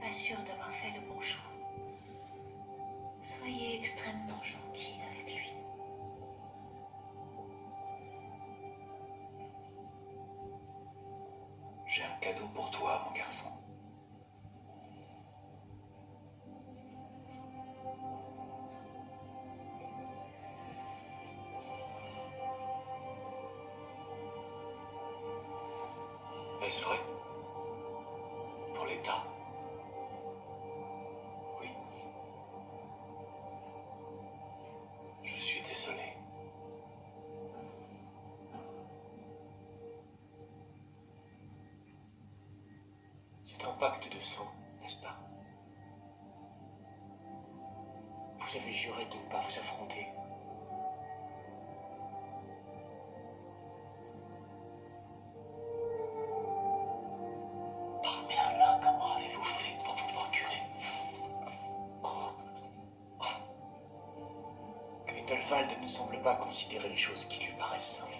pas sûre d'avoir fait le bon choix. Soyez extrêmement gentil avec lui. J'ai un cadeau pour toi, mon garçon. Est-ce vrai? Pour l'État? Oui. Je suis désolé. C'est un pacte de sang, n'est-ce pas? Vous avez juré de ne pas vous affronter. Comment avez-vous fait pour vous procurer Grindelwald ne semble pas considérer les choses qui lui paraissent simples.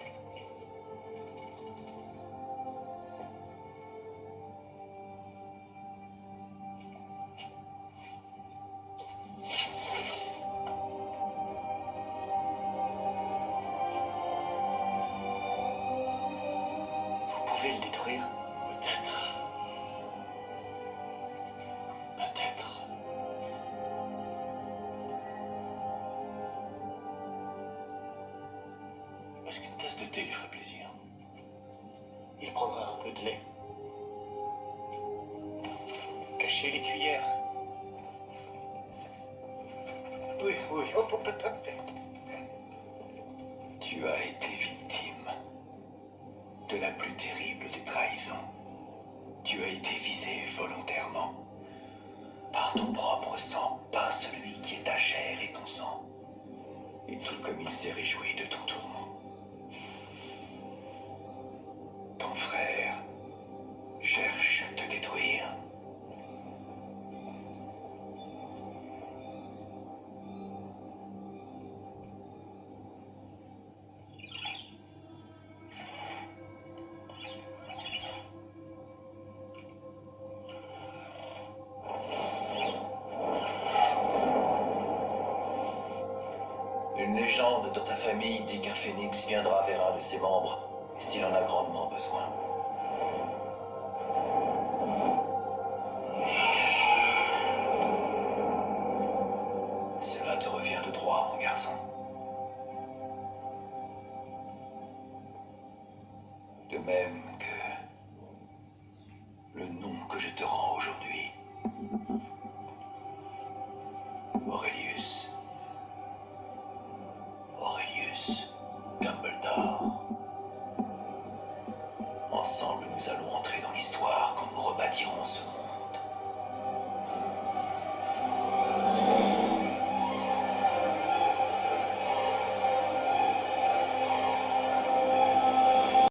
Vous pouvez le détruire? Peut-être. Peut-être. Est-ce qu'une tasse de thé lui ferait plaisir? Il prendra un peu de lait. Cachez les cuillères. Oui, oui. Hop, hop, hop, hop. Tu as été victime de la plus terrible des trahisons. Tu as été visé volontairement par ton propre sang, par celui qui est ta chair et ton sang. Et tout comme il s'est réjoui de ton tourment. Ton frère cherche à te détruire. Une légende dans ta famille dit qu'un phénix viendra vers un de ses membres, s'il en a grandement besoin. Cela te revient de droit, mon garçon. De même que